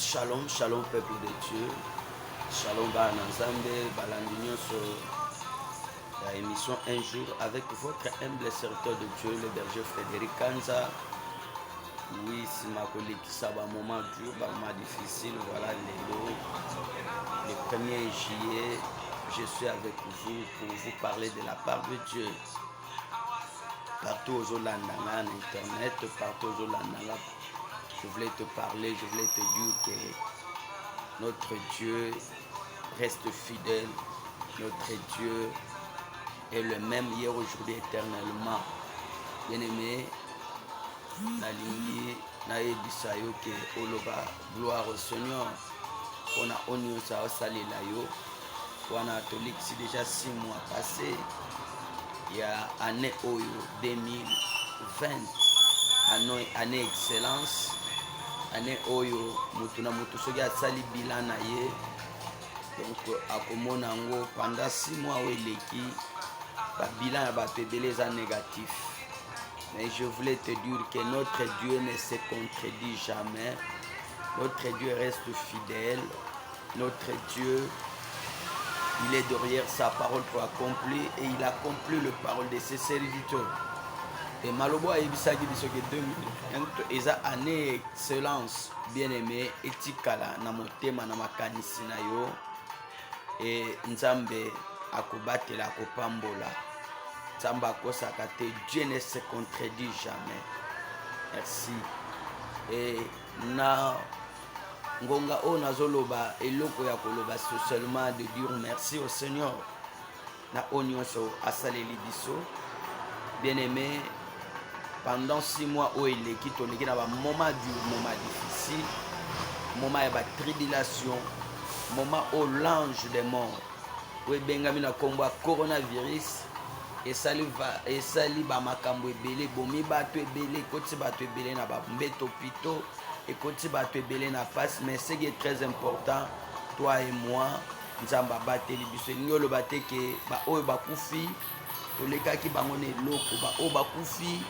Shalom, shalom peuple de Dieu. Shalom Bana Nzambe, Balandinyo sur la émission Un jour avec votre humble serviteur de Dieu, le berger Frédéric Kanza. Oui, si ma collègue qui ça va un moment dur, un moment difficile, voilà le 1er juillet, je suis avec vous pour vous parler de la part de Dieu. Partout aux Olandanga, en internet, partout aux Olandanga, je voulais te parler, je voulais te dire que notre Dieu reste fidèle, notre Dieu est le même hier, aujourd'hui, éternellement. Bien-aimé, nalingi nayebisa yo ke oloba gloire au Seigneur mpona oyo nyonso aosalela yo wana tolikisi déjà 6 mois passé ya année oyo 2020 année excellence année oyo mutu na mutu soki asali bilan na ye donc akomona yango pendant 6 mois oyo eleki babilan ya bato ebele eza négatif. Mais je voulais te dire que notre Dieu ne se contredit jamais. Notre Dieu reste fidèle. Notre Dieu, il est derrière sa parole pour accomplir et il accomplit le parole de ses serviteurs. Et Malobo a ebisaki biso ke 2020 eza année excellence bien-aimé etikala na motema na makanisi na yo et Nzambe akobatela akopambola. Dieu ne se contredit jamais. Merci. Et na ngonga o nazoloba eloko ya koloba seulement de dire merci au Seigneur. Na onyoso asaleli biso. Bien-aimé, pendant 6 mois o eleki toleki na ba moment difficile, moment ya ba tribulation, moment au l'ange des morts. O bengami na kombo coronavirus. esali bamakambo ebele bomi bato ebele ekoti bato ebele na bambeto pito ekoti bato ebele na passe. Mais ce qui est très important, toi et moi nzambe abateli biso elingi oloba te ke baoyo bakufi tolekaki bango na eloko, baoyo bakufi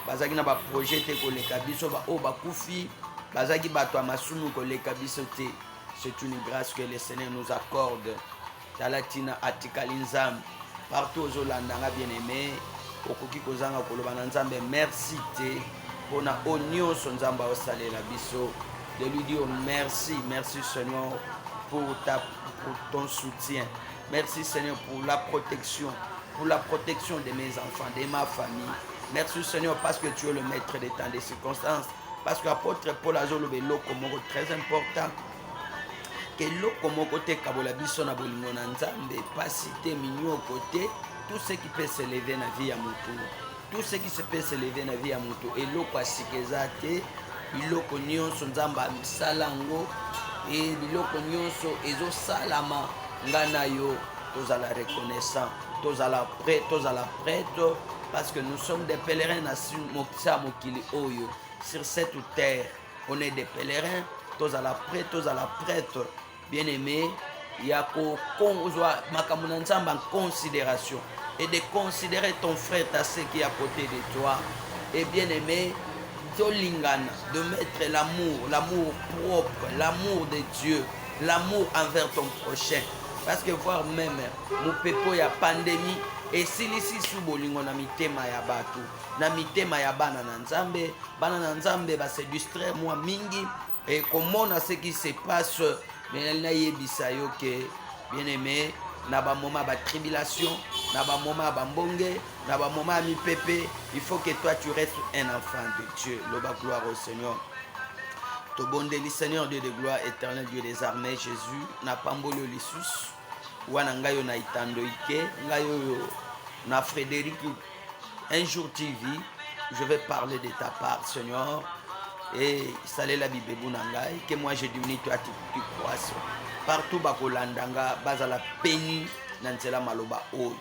bazalaki na baprojet te koleka biso, baoyo bakufi bazalaki bato ya masumu koleka biso te. C'est une grâce que le Seigneur nous accorde. Talatina atikali nzambe partout aux Olandanga bien-aimé, okoki kozanga koloba na nzambe merci te pona onyoso nzambe osalela biso, de lui dire merci Seigneur pour ton soutien, merci Seigneur pour la protection de mes enfants, de ma famille. Merci Seigneur parce que tu es le maître des temps, des circonstances, parce que l'apôtre Paul azolobe eloko moko très important que eloko moko te kabola biso na bolingo na nzambe pasi te minyo côté tout ce qui peut s'élever na vie ya mutu, tout ce qui se peut s'élever na vie ya mutu eloko asikeza te biloko nyonso nzambe amisala ngo e biloko nyonso ezosalama nga na yo tozala reconnaissant, tozala prêtre parce que nous sommes des pèlerins na mokili oyo sur cette terre. On est des pèlerins, tozala prêtre bien-aimé, il y a makambo na nzambe en considération et de considérer ton frère, ta sœur qui est à côté de toi. Et bien-aimé, tolingana, de mettre l'amour propre, l'amour de Dieu, l'amour envers ton prochain. Parce que voir même mon pepo ya pandémie et silisi su bolingo na mitema ya batu, na mitema ya bana na nzambe ba se distraire moi mingi et comment ce qui se passe. Mais na yebisa yo ke bien-aimé na ba moment ba tribulation, na ba moment ba mbonge, na ba moment mi pépé, il faut que toi tu restes un enfant de Dieu. Loba gloire au Seigneur. To bondeli Seigneur Dieu de gloire, éternel Dieu des armées, Jésus na pambolo lisus wana ngayo na itando ike ngayo na Frédéric Un jour TV. Je vais parler de ta part Seigneur. Et salela bibebu nangai que moi j'ai diminue toi tu crois partout bakolandanga bazala peni nanzela maloba o.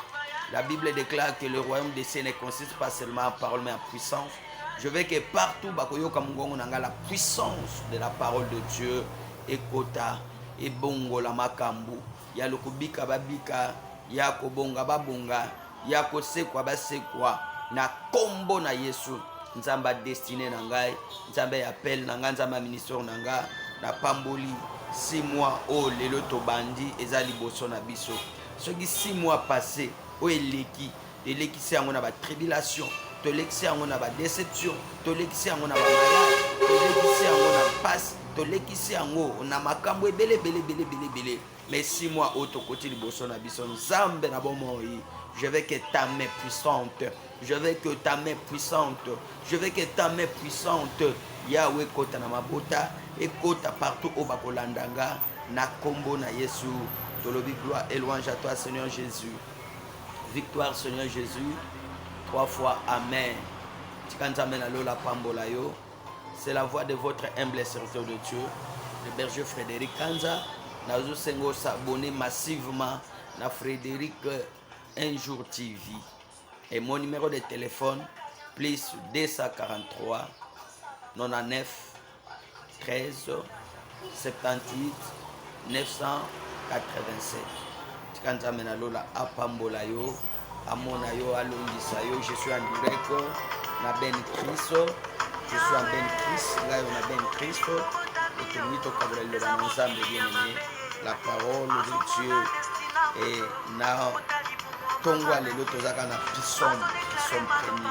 La Bible déclare que le royaume des cieux ne consiste pas seulement en parole mais en puissance. Je veux que partout bakoyoka mungongo nanga la puissance de la parole de Dieu ekota et bongo la makambu ya lokubika babika ya kobonga babonga ya kosekwa basekwa na kombo na Yesu. Nzamba destiné na ngai, Nzamba appel na ngai, Nzamba ministère na ngai, na pamboli 6 mois o lelo tobandi eza liboso na biso soki 6 mois passé o elekisi yango na batribulation tolekisi yango na badéception tolekisi yango na bamalade tolekisi yango na pasi tolekisi yango na makambo ebele mais 6 mois o tokoti liboso na biso nzambe na bomoi. Je veux que ta main puissante, je veux que ta main puissante, je veux que ta main puissante, Yahweh kota na mabota et kota partout au bakolandanga na kombo na Yesu. Tolobi gloire et louange à toi Seigneur Jésus. Victoire Seigneur Jésus. 3 fois Amen. Tikanzame na lola pambola yo. C'est la voix de votre humble serviteur de Dieu, le berger Frédéric Kanza. Nazo sengo s'abonner massivement na Frédéric Un Jour TV. Et mon numéro de téléphone, plus 243 99 13 78 987. Tikanza menalola apambola yo, amona yo, alongisa yo. Je suis en direct na Ben Christ. Je suis en Ben Christ, là on a Ben Christ. Et que nous tokabrel le ensemble bien-aimé. La parole de Dieu et na tongwa lelo tozaka na pison premier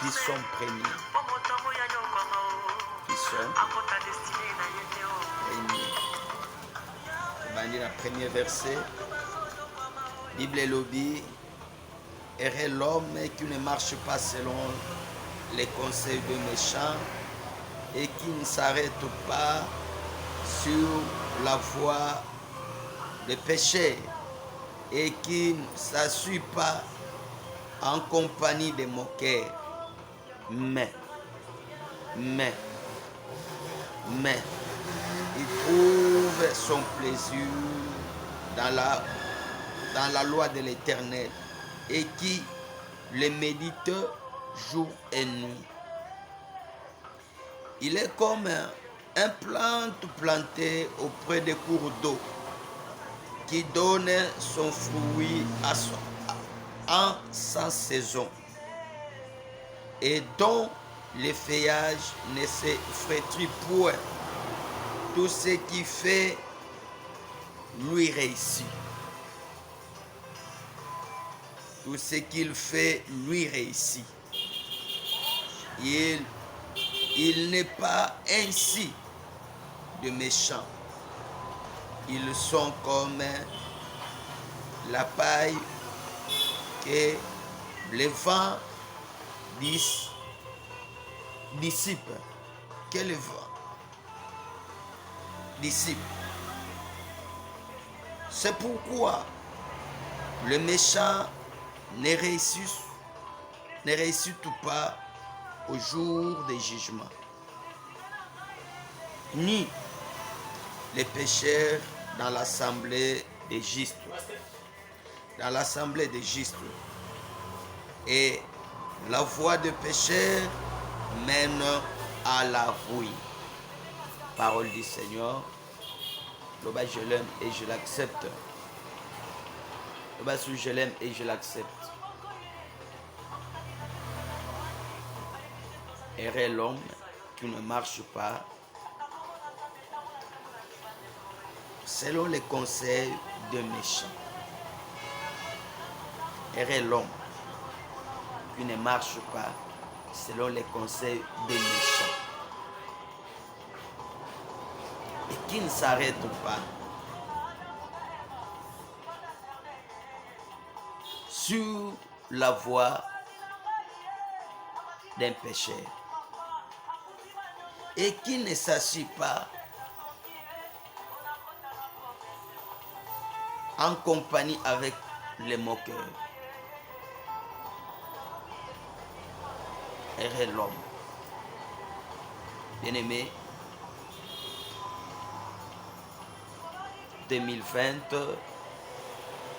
pison premier bandi na premier verset Bible lobby est l'homme qui ne marche pas selon les conseils de méchants et qui ne s'arrête pas sur la voie des péchés et qui ne s'assuit pas en compagnie des moqueurs. Mais il trouve son plaisir dans la loi de l'Éternel et qui le médite jour et nuit. Il est comme un plante planté auprès des cours d'eau qui donne son fruit en sa saison et dont le feuillage ne se flétrit point. Tout ce qui fait lui réussit. Tout ce qu'il fait lui réussit. Il n'est pas ainsi de méchants. Ils sont comme la paille que le vent dissipe. Que le vent dissipe. C'est pourquoi le méchant ne réussit pas au jour des jugements, ni les pécheurs dans l'assemblée des justes. Dans l'assemblée des justes. Et la voie de pécheur mène à la ruine. Parole du Seigneur. Je l'aime et je l'accepte. Je l'aime et je l'accepte. Errez l'homme qui ne marche pas selon les conseils de méchants. Errez l'homme qui ne marche pas selon les conseils des méchants et qui ne s'arrête pas sur la voie d'un pécheur et qui ne s'assit pas en compagnie avec les moqueurs. Errez l'homme. Bien-aimé, 2020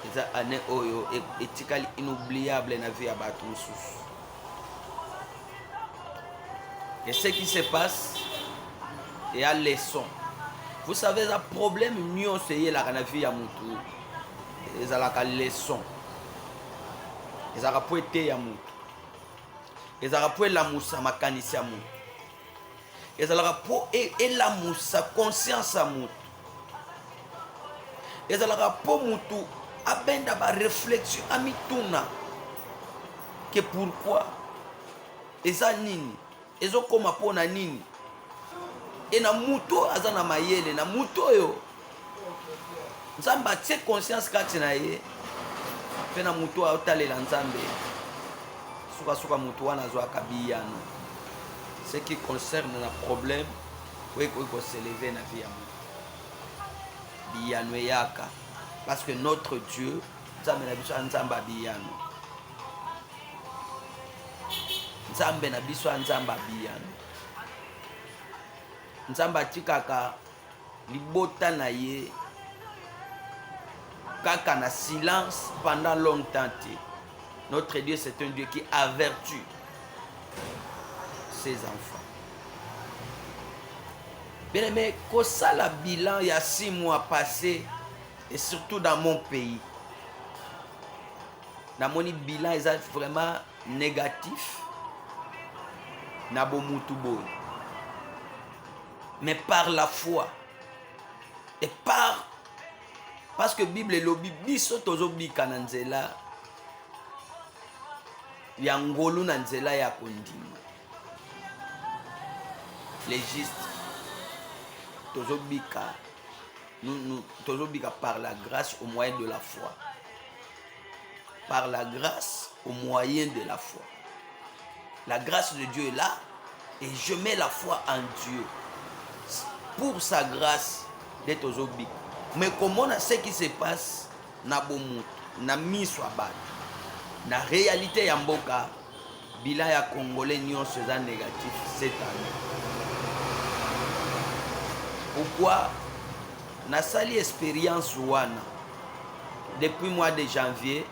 eza année oyo etikali inoubliable na vie ya bato mosusu. Et ce qui se passe, il y a leçon. Vous savez, un problème nyonso c'est la vie ya mutu. Ezalaka leçon. Ezalaka poete ya mutu. ezalaka mpo elamusa makanisi ya moto, ezalaka mpo elamusa conscience ya moto, ezalaka mpo motu abenda bareflexion amituna ke pourquoi eza nini ezokoma mpo na nini. E na motu oyo aza na mayele, na motu oyo nzambe atie conscience kati na ye, mpe na motu oyo aotalela nzambe sukasuka motu wana azwaka biyano. Ce qui concerne na problème oyo ekoki koseleve na vie ya motu, biyano eyaka parce que notre Dieu nzambe na biso ya nzambe abiyano, nzambe na biso ya nzambe abiyano. Nzambe atikaka libota na ye kaka na silence pendant longtemps. Notre Dieu, c'est un Dieu qui avertit ses enfants. Bien aimé, kosala bilan il y a 6 mois passés, et surtout dans mon pays, dans mon bilan est vraiment négatif. Nabo mutuboy. Mais par la foi et parce que Bible est lobi biso tozobika na nzela ya ngolu na nzela ya kondima. Les justes tozobika, nous tozobika par la grâce au moyen de la foi. Par la grâce au moyen de la foi. La grâce de Dieu est là et je mets la foi en Dieu. Pour sa grâce d'être aux obis. Mais comment ce qui se passe na bomu na miswa bad na réalité ya mboka bila ya congolais nyonso eza négatif cette année. Pourquoi na sali expérience wana depuis mois de janvier,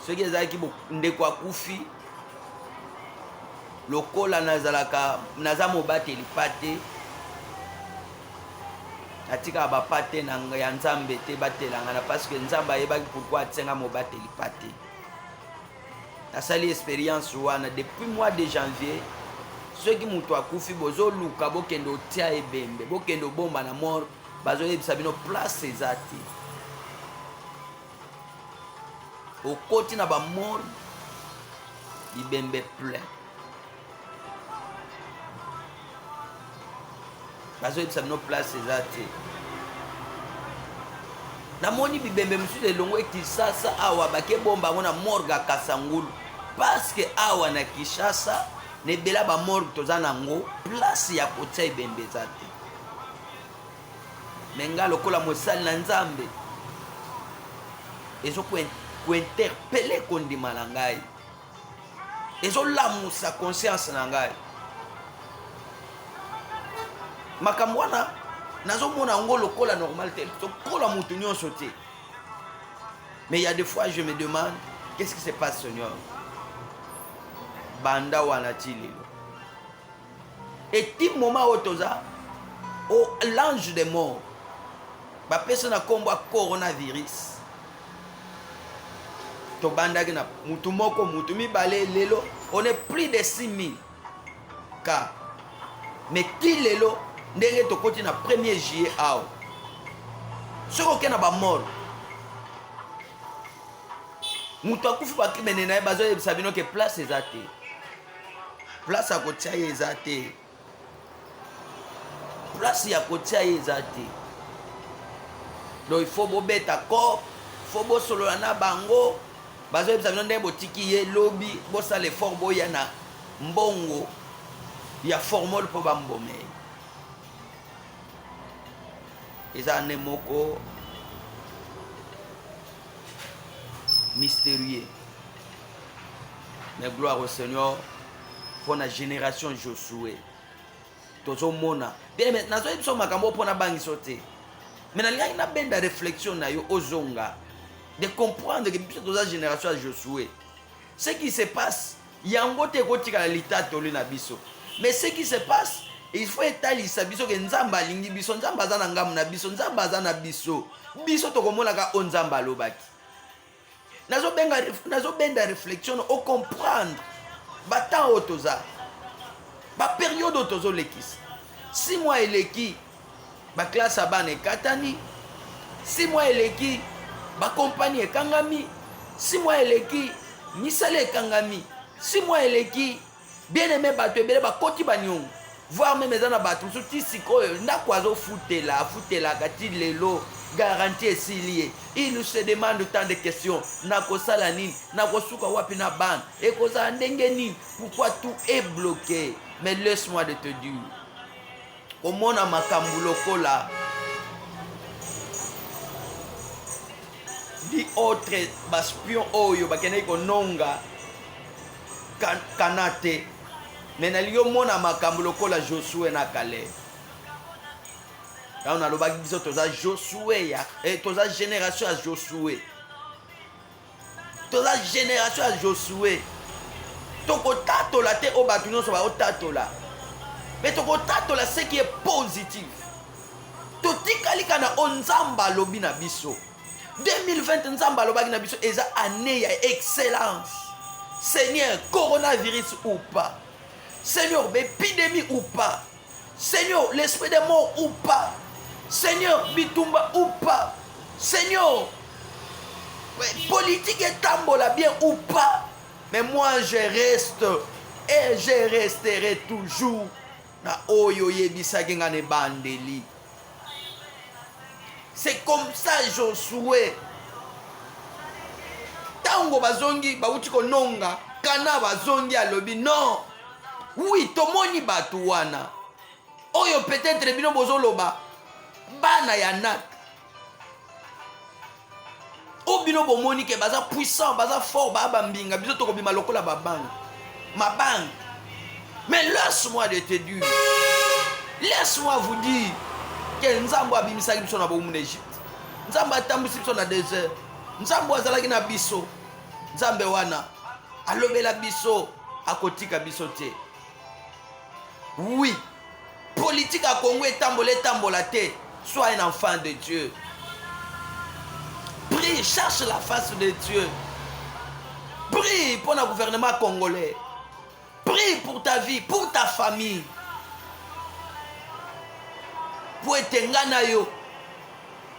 ce qui ezalaki ndeko akufi lokola nazalaka naza mobateli pate atika bapate na ya nzambe te batelanga na parce que nzambe ayebaki pourquoi atsenga mobateli pate. Nasali expérience wana depuis mois de janvier, ceux qui mutu akufi bozoluka bokende otia ebembe bokende obomba na mort bazoyebisa bino place eza te. Okoti na bamort bibembe plein. Bazo yebisa bino place eza te. Namoni bibembe mosusu elongo Kinshasa awa bake bomba ngo na morgue ya Kasangulu parce que awa na Kinshasa nebela ba morgue toza nango place ya kotia ebembe eza te. Menga lokola mosali na nzambe ezo kointerpele kondima na ngai, ezo lamusa conscience na ngai. Makambo wana nazomona ngo lokola normal te, lokola mutu nyonso te. Mais il y a des fois je me demande qu'est-ce qui se passe Seigneur. Banda wana tililo. Et ti moment otoza au l'ange des morts. Ba personne na kombo coronavirus. To banda na mutu moko mutu mibale lelo, on est plus de 6000 cas. Mais ti lelo ndenge tokoti na 1er juillet awa soko ke na bamort mutu akufi bakimene na ye bazoyebisa bino ke place eza te, place ya kotia ye eza te, place ya kotia ye eza te. Donc il faut bobeta corps, il faut bosolola na bango bazoyebisa bino ndenge botiki ye lobi bosala effort boya na mbongo ya formule mpo bambomei. Eza ne moko mystérieux. Mais gloire au Seigneur pour la génération Josué. Tozo mona. Bien maintenant, so biso makambo pona bangi sauté. Mais na linga ina benda réflexion na yo ozonga de comprendre que biso toza génération Josué. Ce qui se passe, yango te kotika la litato li na biso. Mais ce qui se passe, il faut étalisa biso ke nzamba alingi biso, nzamba aza na ngamu na biso, nzamba aza na biso. Biso tokomona ka o nzamba alobaki. nazo benda réflexion au comprendre batan otoza ba période otozo lekisa 6 mois eleki ba classe abana ekatani 6 mois eleki ba compagnie ekangami 6 mois eleki misala ekangami 6 mois eleki bien aimé bato ebele bakoti baniongo voir même eza na bato mosusu ti sikoyo ndako afutelaka ti lelo garanti esili ye il se demande tant de questions nakosala nini nakosuka wapi na bana ekozala ndenge nini pourquoi tout est bloqué mais laisse-moi de te dire komona makambo lokola di autre baspion oyo bakendeki kononga kana te me nalingi omona makambo lokola Josue na Caleb. Là on alobaki biso toza Josue ya toza génération ya Josue. Toza génération ya Josue. Tokotatola te o bato nyonso baotatola. Mais tokotatola ce qui est positif. Totikali kana o Nzambe alobi na biso. 2020 Nzambe alobaki na biso eza année ya excellence. Seigneur, coronavirus ou pas. Seigneur, épidémie ou pas. Seigneur, l'esprit des morts ou pas. Seigneur, bitumba ou pas. Seigneur, politique et tambola bien ou pas. Mais moi, je reste et je resterai toujours. Na oyo yebisa ngane bandeli. C'est comme ça, Josué. Tango bazongi, bauti kononga. Kana bazongi alobi, non. Oui, tomoni batu wana. Oyo peut-être bino bozoloba. Bana ya nak. O bino bomoni ke baza puissant, baza fort, baba mbinga. Biso toko bima lokola babang. Ma bang. Mais laisse-moi de te dire. Laisse-moi vous dire. Que Nzambo abimisaki biso na bomu n'Égypte. Nzambo atambisi biso na désert. Nzambo azalaki na biso. Nzambe wana. Alobela biso. Akotika biso te. Oui, politique à Congo est tambola te. Sois un enfant de Dieu. Prie, cherche la face de Dieu. Prie pour le gouvernement congolais. Prie pour ta vie, pour ta famille. Pour être ngana yo.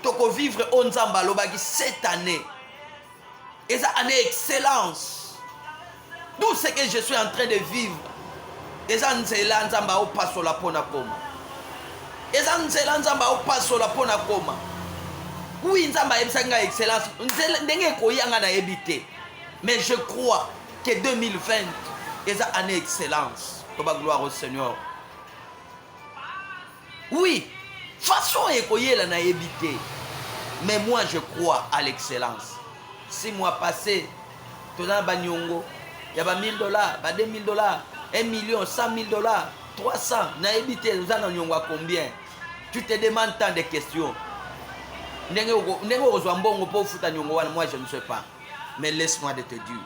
Toko vivre au Nzamba lobaki cette année. Et cette année excellence. Tout ce que je suis en train de vivre. Eza nzela nzamba opasola pona koma. Eza nzela nzamba opasola pona koma. Oui nzamba yebisa nga excellence. Nzela ndenge koyanga na ebité. Mais je crois que 2020 eza année excellence. Toba gloire au Seigneur. Oui, façon ekoyela na ebité. Mais moi je crois à l'excellence. 6 mois passés, tona banyongo, ya ba $1000, ba $2000. 1 million, 100 000 $, 300, na évité, nous en avons combien? Tu te demandes tant de questions. Moi, je ne sais pas. Mais laisse-moi de te dire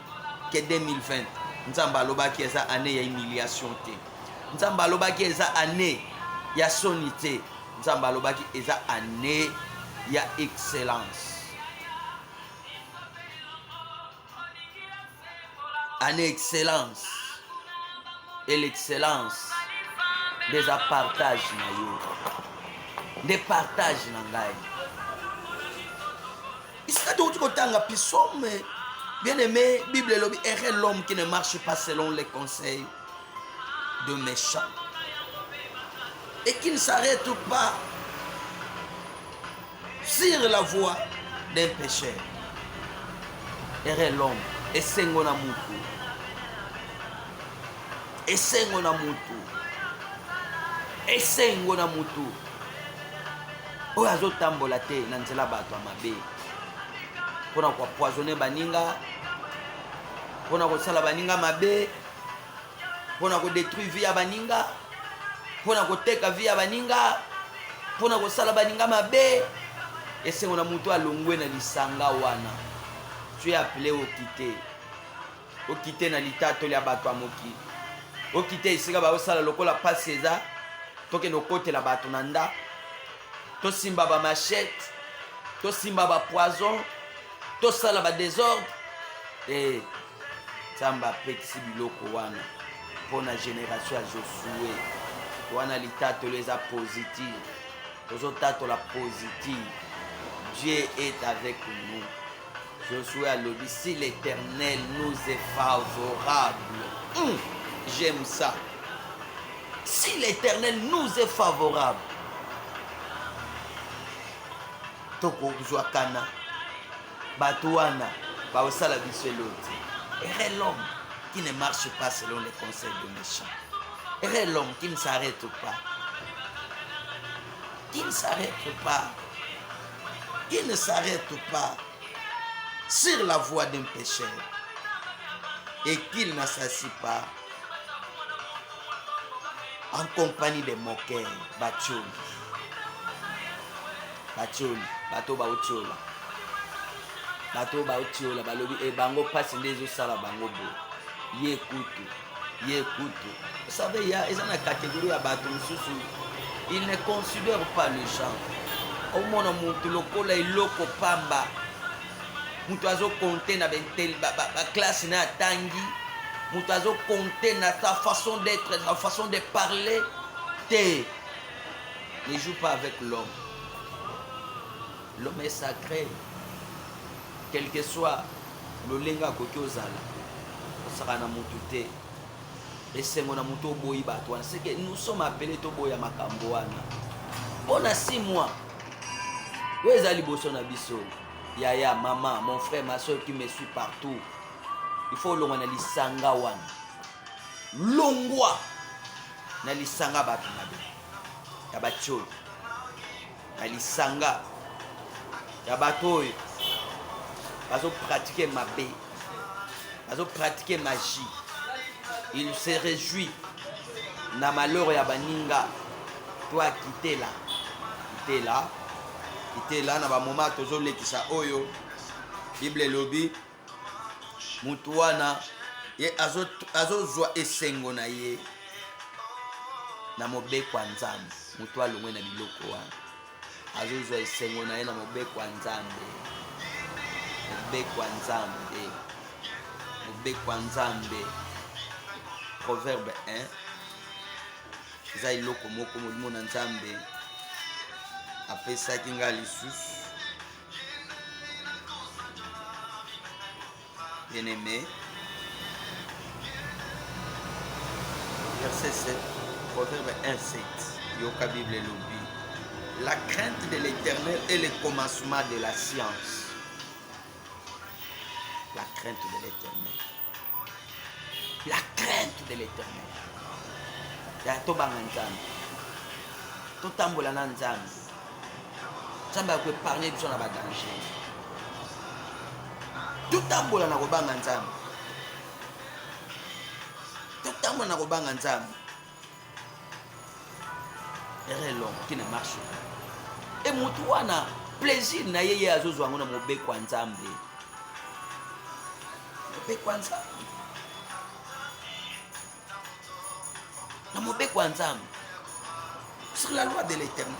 que 2020, nous avons qui est année de humiliation. Nous avons qui est année de sonité. Nous avons qui est année d'excellence. Année excellence. Et l'excellence des partages na yo, des partages na ngai. Ici tu kotanga pisome bien aimé Bible lobi est l'homme qui ne marche pas selon les conseils de méchants et qui ne s'arrête pas sur la voie d'un pécheur. Est l'homme et sengona mutu. Esengo na mutu. Esengo na mutu. Oyo azotambola te na nzela bato mabe. Pona ko poisonner baninga. Pona ko sala baninga mabe. Pona ko détruire vie ya baninga. Pona ko teka vie ya baninga. Pona ko sala baninga mabe. Esengo na mutu alongwe na lisanga wana. Tu es appelé au quitter. Au quitter na litato ya bato amoki. Okite isika ba osala lokola passe eza toke no kote la bato nanda to simba ba machette to simba ba poison to sala ba désordre Et Tamba pekisi biloko wana pour la génération à Josué. Wana litato les a positif. Tozotato la positive. Dieu est avec nous. Josué a dit, si l'Éternel nous est favorable. J'aime ça. Si l'Éternel nous est favorable. Toko Zouakana. Batouana. Baosala Bisseloti. Et l'homme qui ne marche pas selon les conseils de méchants. Et l'homme qui ne s'arrête pas. Qui ne s'arrête pas. Qui ne s'arrête pas sur la voie d'un pécheur. Et qu'il n'assassine pas en compagnie des moqueurs. Bacholi. Bacholi. Bato bautiola. Bato bautiola. Balobi. Et bango passe les sala bango bo. Ye kutu. Ye kutu. Vous savez, il y a une catégorie à bato. Ils ne considèrent pas le chant. Au moins, on lokola iloko pamba. Mutu azo compter na bentel ba classe na tangi. Mutu azo compter na sa façon d'être, sa façon de parler. Ne joue pas avec l'homme. L'homme est sacré. Quel que soit le lenga koki ozala. Osaka na mutu te. Esengo na mutu oboyi bato wana. C'est que nous sommes appelés to boya makambo wana. Bon à 6 mois. Où est Ali Bosso na biso? Yaya, maman, mon frère, ma soeur qui me suit partout. Il faut l'on a lisanga wan. Longwa. Na lisanga bato nabe. Ya batcho. Na lisanga. Ya bato. Bazo pratiquer ma bé. Bazo pratiquer magie. Il se réjouit. Na malheur ya baninga. Toi quitter là. Quitter là. Ite là na ba moment tozo lekisa oyo Bible lobi mutu wana ye azo zwa esengo na ye na mobeko ya Nzambe. Mutu alongwe na biloko wana azo zwa esengo na ye na mobeko ya Nzambe. Mobeko ya Nzambe. Mobeko ya Nzambe. Proverbe 1. Eza iloko moko molimo na Nzambe. Après ça, Kinga Lissus, bien-aimé, verset 7, Proverbe 1, 7, Yoka Bible Lobby. La crainte de l'Éternel est le commencement de la science. La crainte de l'Éternel. La crainte de l'Éternel. Ya tobanga Nzambe. Totambola na Nzambe. Nzambe peut parler de son danger. Tout tambola na kobanga Nzambe. Tout tambola na kobanga Nzambe. Et l'homme qui ne marche pas. Et mutu wana plaisir na yeye azozwa ngona mobeko wa Nzambe. Mobeko wa Nzambe. Na mobeko wa Nzambe. Sur la loi de l'Éternel.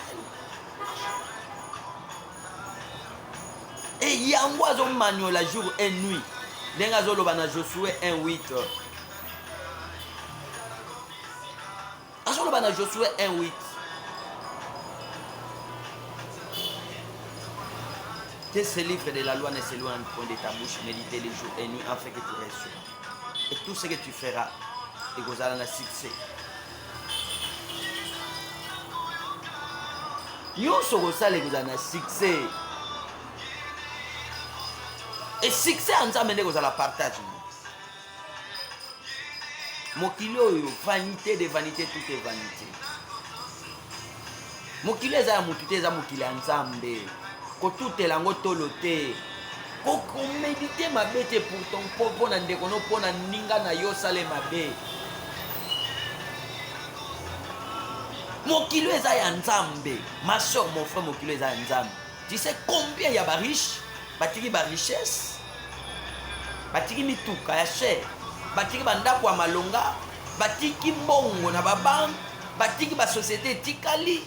Et yango azo maniola jour et nuit. Lenga zo loba na Josué 1:8. Azo loba na Josué 1:8. Que ce livre de la loi ne s'éloigne point de ta bouche, méditez les jours et nuit afin que tu restes. Et tout ce que tu feras, et que vous allez en succès. Nous sommes les que vous allez en succès. Et succès ensemble ndeko za la partage. Mokili oyo vanité de vanité, tout est vanité. Mokili eza mutute eza mokili ensemble. Ko tout elango tolote. Ko méditer mabe te pour ton popo na ndeko no pona ninga na yo sale mabe. Mokili eza ya nzambe. Ma soeur, mon frère, mokili eza ya nzambe. Tu sais combien il y a ba riche? Batiki ba richesse. Batiki mituka ya cher. Batiki bandako ya malonga. Batiki mbongo na babank. Batiki ba société tikali.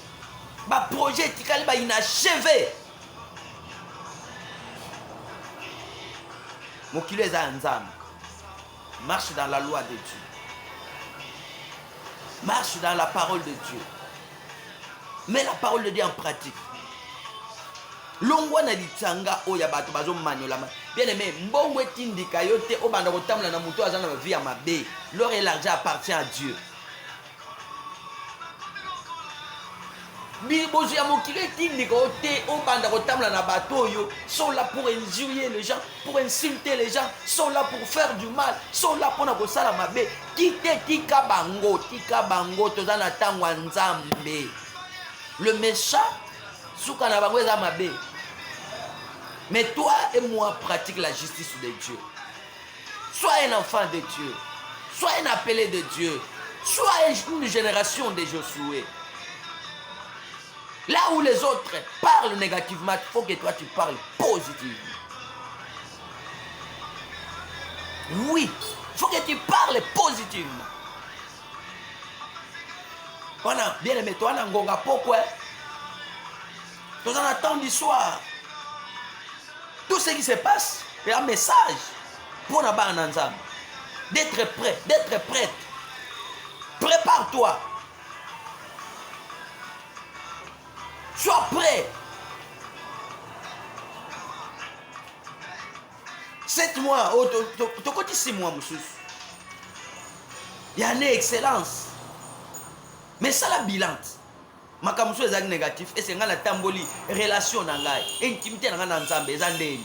Ba projet tikali ba inachevé. mokili eza ya nzambe. Marche dans la loi de Dieu. Marche dans la parole de Dieu. Mets la parole de Dieu en pratique. Longwa na litanga oya bato bazo manolama. Bien aimé, mbongo etindika yote obanda kotamula na muto azana vie ya mabe. L'or et l'argent appartient à Dieu. Bibozo ya mokili etindika yote obanda kotamula na bato yo sont là pour injurier les gens, pour insulter les gens, sont là pour faire du mal, sont là pour na kosala mabe. Tika bango tozana tangwa nzambe. Le méchant souka na bango eza mabe. Mais toi et moi pratique la justice de Dieu. Sois un enfant de Dieu. Sois un appelé de Dieu. Sois une génération de Josué. Là où les autres parlent négativement, il faut que toi tu parles positivement. Oui, il faut que tu parles positivement. Voilà, bien aimé, toi, Ngonga, pourquoi? Nous en attendons du soir. Tout ce qui se passe, c'est un message pour la bande ensemble. D'être prêt, d'être prête. Prépare-toi. Sois prêt. 7 mois, tu côté 6 mois, monsieur. Il y a une excellence. Mais ça la bilante. Makamuso est négatif et c'est nga la tamboli relation na ngai intimité na nga na nzambe ezandeni.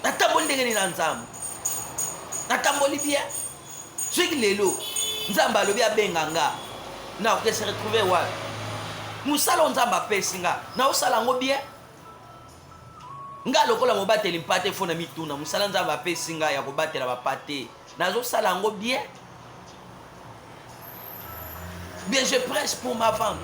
Na tamboli ndenge na nzambe. Na tamboli bien. Ce qui lelo nzambe alobi abenga nga na ko se retrouver wa. Musala nzambe apesinga na osala ngo bien. Nga lokola mobateli mpate fona mituna musala nzambe apesinga ya kobatela bapate. Nazo sala ngo bien. Bien, je prêche pour ma vente.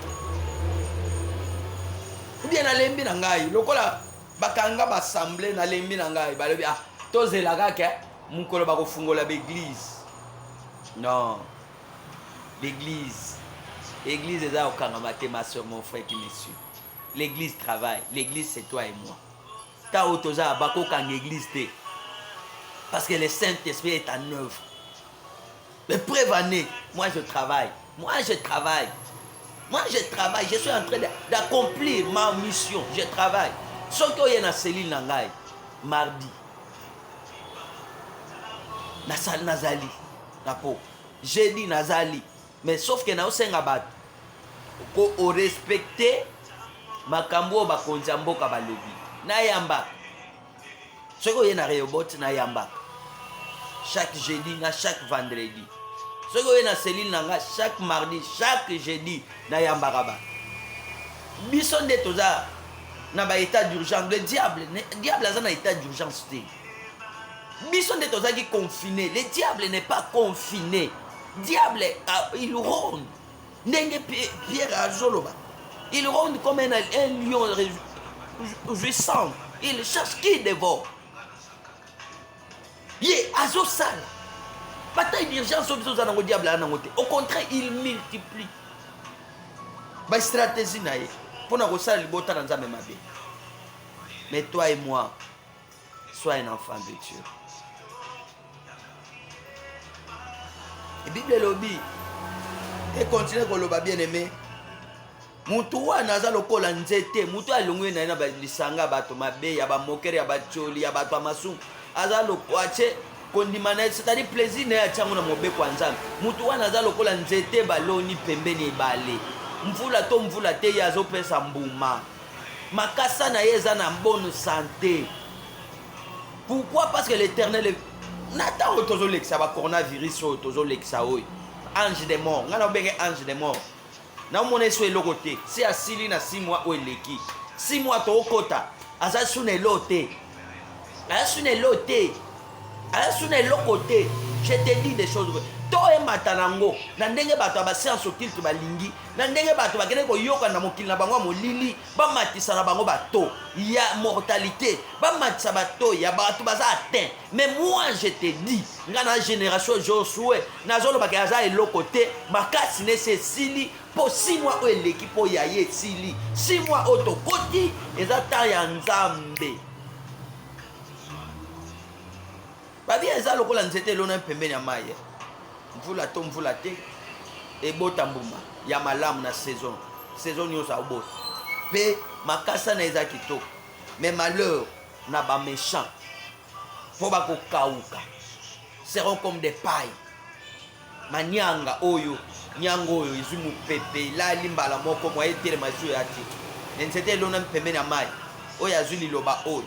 Ou bien, na lembi na ngai. Lokola bakanga bassemblé na lembi na ngai. Balobi ah, tozela kaka mukolo bako fungola l'église. Non. L'église. L'église est là au Kangamate, ma soeur, mon frère qui me suit. L'église travaille. L'église, c'est toi et moi. Ta otoza bako kang église te. Parce que le Saint-Esprit est en œuvre. Mais prévenez, moi je travaille. Moi je travaille. Moi je travaille. Je suis en train d'accomplir ma mission. Je travaille. Sauf qu'il y a une cellule nangai. Mardi. Na salle nazali. Napo. Jeudi nazali. Mais sauf que na osenga bat. Ko o respecter makambo ba konjamboka balobi. Na yamba. Sauf qu'il y a une réobot na yamba. Chaque jeudi na chaque vendredi. Ce que na cellule nanga chaque mardi, chaque jeudi na yambaraba. Bison de toza na ba état d'urgence. Le diable a na état d'urgence. Bison de toza qui confiné. Le diable n'est pas confiné. Diable il ronde. Nenge Pierre Azoloba. Il ronde comme un lion jouissant. Il cherche qui dévore. Yé azosala. Bataille d'urgence au diable. Au contraire, il multiplie. Ba stratégie naïe pour na kosala libota na nzambe mabe. Mais toi et moi, sois un enfant de Dieu. Et Bible lobby et continue ko loba bien aimé. Mutu wana aza lokola nzete, mutu alongwe na ba lisanga bato mabe ya ba mokere ya ba choli ya bato masu. Aza lokwache kondimana, c'est-à-dire plaisir na chango na mobeko nzambe. Mutu wana aza lokola nzete baloni pembeni ebale. Mvula te yazo pesa mbuma. Makasa na yeza na bonne santé. Pourquoi? Parce que l'Éternel est nata otozo leksa ba coronavirus otozo leksa oy. Ange des morts, ngana obenge ange des morts. Na mona so eloko te. Si asili na 6 mois o eleki. 6 mois to okota. Aza sune lote. Asune lote. Asune lokote. Je te dis des choses. To e matanango. Na ndenge bato ba science occulte ba lingi. Na ndenge bato ba kene ko yoka na mokili na bango molili. Ba matisa na bango bato. Il y a mortalité. Ba matisa bato ya bato baza atteint. Mais moi je te dis, ngana génération Josué, na zolo ba kaza e lokote, makasi ne se sili po 6 mois o eleki po ya ye sili. 6 mois o to koti ezata ya nzambe. babi eza lokola nzete elona pembeni ya mai mvula to mvula te ebota mbuma ya malamu na saison nyonso abota mpe makasa na eza kitoko mais malheur na baméchant mpo bakokauka seront comme des pailles manyanga oyo nyanga oyo ezwi mopepe elali mbala moko mwa etelema esu ya te na nzete elona pembeni ya mai oyo azwi liloba oyo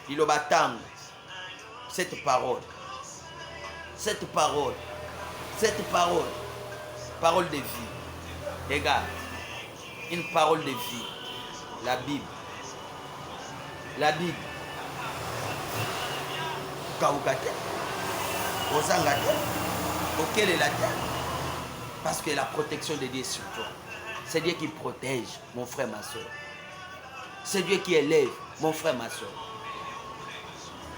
liloba ntango cette parole de vie. Regarde, une parole de vie. La Bible. Kaukate, Osangate, auquel est la terre. Parce que la protection de Dieu est sur toi. C'est Dieu qui protège, mon frère, ma soeur. C'est Dieu qui élève, mon frère, ma soeur.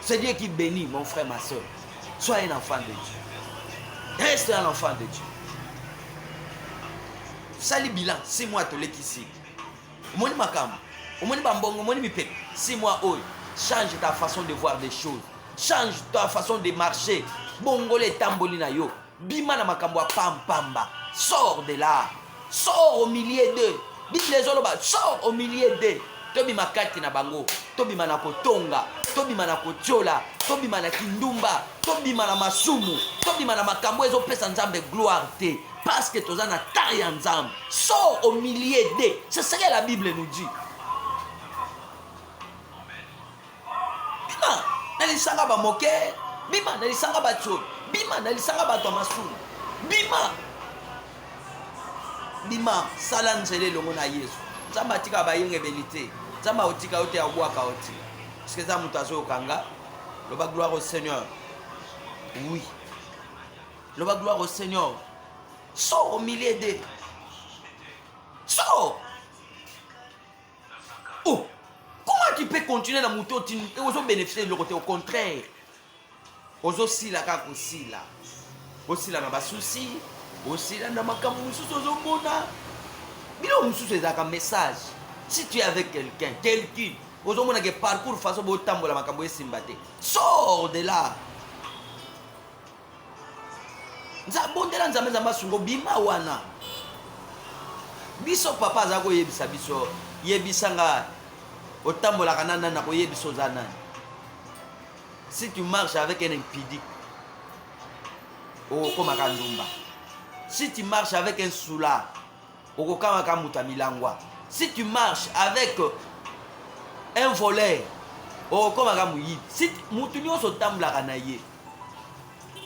C'est Dieu qui bénit, mon frère, ma soeur. Sois un enfant de Dieu. Reste un enfant de Dieu. Sali bilan 6 mois to lekisi. Omoni makambo, omoni bambongo, omoni mipek. 6 mois oyo, change ta façon de voir des choses. Change ta façon de marcher. Bongole tamboli na yo. Bima na makambo ya pamba. Sors de là. Sors au milieu d'eux. Bible ezoloba, sors au milieu d'eux. Tobima kati na bango, tobima na kotonga, tobima na kotiola, tobima na kindumba, tobima na masumu, tobima na makambo ezopesa nzambe gloire te. Parce que toza na tari ya nzambe. Sors au milieu d'eux. C'est ce que la Bible nous dit. Bima, nalisanga ba moke, bima nalisanga ba tio, bima nalisanga ba tomasulu. Bima sala nzele longo na Yesu. Nzamba tika ba yenge belité. Nzamba otika ote ya bwaka oti. Parce que ça mutazo okanga. Loba gloire au Seigneur. Oui. Loba gloire au Seigneur. Sors au milieu d'eux. Sors. Oh. Comment tu peux continuer dans mon tour et aux autres bénéficier de l'autre? Au contraire. Aux autres si la cac aussi là. Aussi là, dans souci. Aussi là, dans ma camoufle, aux autres mona. Mais là, on c'est un message. Si tu es avec quelqu'un, aux autres mona qui parcourt façon de tambour la macambo et simbate. Sors de là. Nzabondela nzambe nzamba sungo bima wana. Biso papa zako yebisa biso. Yebisanga otambola kanana na koyebiso zanani. Si tu marches avec un impudique, okoma kandumba. Si tu marches avec un soula, okokama kamuta milangwa. Si tu marches avec un voleur, okoma kamuyi. Si mutu nyonso tambola kanaye.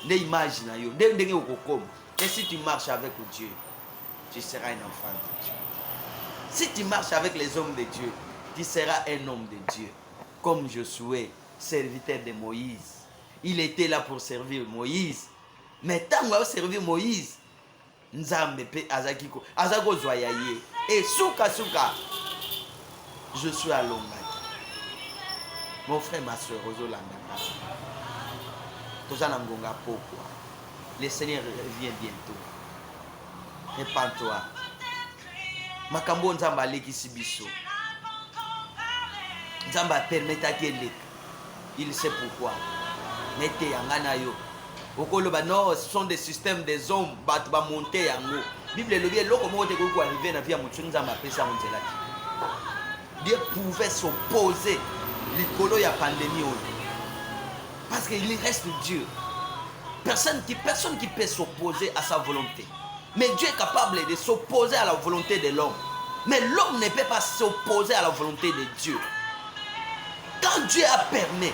Des images na yo, des okokoma. Et si tu marches avec Dieu, tu seras un enfant de Dieu. Si tu marches avec les hommes de Dieu, tu seras un homme de Dieu. Comme Josué, serviteur de Moïse. Il était là pour servir Moïse. Mais tant qu'on va servir Moïse, Nzambe pe azakiko, azako zoyaye. Et souka, je suis à Longa. Mon frère, ma soeur, Rosolanda. Pourquoi? Le Seigneur revient bientôt. Répands-toi. Makambo Nzamba leki sibiso. Nzamba permetta qu'elle. Il sait pourquoi. Mettez yangana yo. Okoloba non, ce sont des systèmes des hommes bat ba monter yango. Bible le bien loko mo te ko arriver na via mutu Nzamba pesa onzela. Dieu pouvait s'opposer likolo ya pandémie oyo. Parce qu'il reste Dieu. Personne qui peut s'opposer à sa volonté. Mais Dieu est capable de s'opposer à la volonté de l'homme. Mais l'homme ne peut pas s'opposer à la volonté de Dieu. Quand Dieu a permis,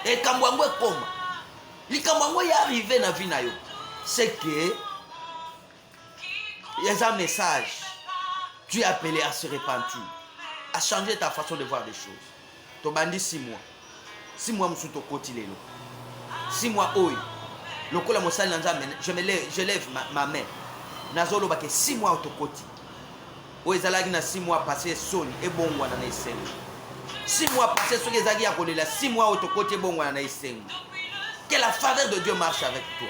et quand il est arrivé dans la vie, c'est que il y a un message. Dieu a appelé à se repentir, à changer ta façon de voir les choses. Tu as bandit 6 mois. 6 mois, je suis au côté. 6 mois, je lève ma main. Nazolo bake 6 mois au côté. O ezalaki na 6 mois passé soni et bon wana na isengo. 6 mois passé soki ezaki akolela 6 mois au côté bon wana na isengo. Que la faveur de Dieu marche avec toi.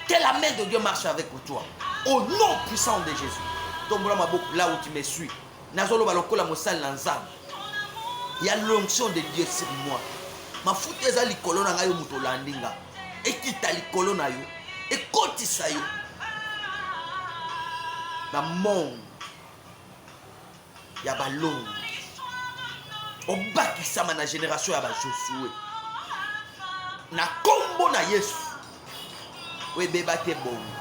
Que la main de Dieu marche avec toi. Au nom puissant de Jésus. Tombola maboko là où tu me suis. Nazolo balokola mosal na nzambe. Il y a l'onction de Dieu sur moi. mafuta eza likolo na ngai moto landinga ekita likolo na yo ekotisa yo na monde ya balongi obakisama na génération ya bajosue na kombo na Yesu webeba te bongo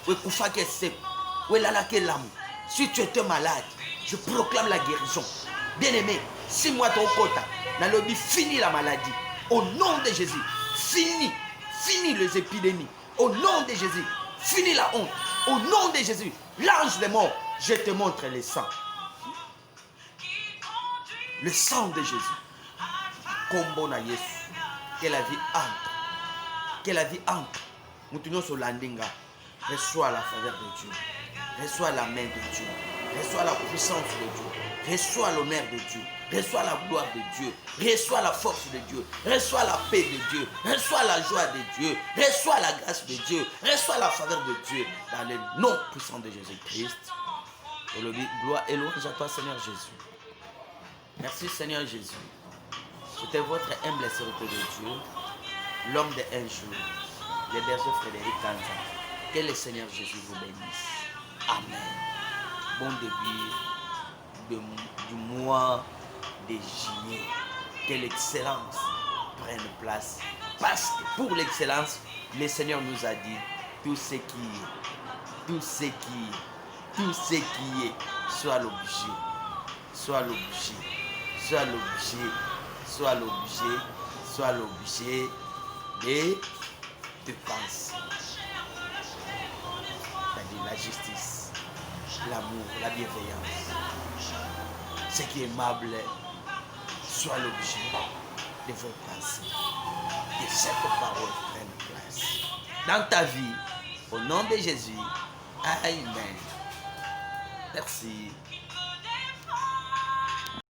wekufaki eseko welalaki elamu. Si tu étais malade, je proclame la guérison. Bien-aimé, 6 mois ton quota, na lobby fini la maladie. Au nom de Jésus, fini les épidémies. Au nom de Jésus, fini la honte. Au nom de Jésus, l'ange des morts, je te montre le sang. Le sang de Jésus. Combo na Yesu. Que la vie entre. Que la vie entre. Moutinho sur landinga. Reçois la faveur de Dieu. Reçois la main de Dieu. Reçois la puissance de Dieu. Reçois l'honneur de Dieu. Reçois la gloire de Dieu. Reçois la force de Dieu. Reçois la paix de Dieu. Reçois la joie de Dieu. Reçois la grâce de Dieu. Reçois la faveur de Dieu. Dans le nom puissant de Jésus-Christ. Gloire et louange à toi, Seigneur Jésus. Merci, Seigneur Jésus. C'était votre humble serviteur de Dieu, l'homme de un jour, le berger Frédéric Kanza. Que le Seigneur Jésus vous bénisse. Amen. Bon début du mois de juillet. Que l'excellence prenne place. Parce que pour l'excellence, le Seigneur nous a dit tout ce qui est, soit l'objet, soit l'objet, soit l'objet, soit l'objet, soit l'objet de pensée. C'est-à-dire la justice, l'amour, la bienveillance, ce qui est aimable, soit l'objet de vos pensées. Que cette parole prenne place dans ta vie, au nom de Jésus. Amen. Merci.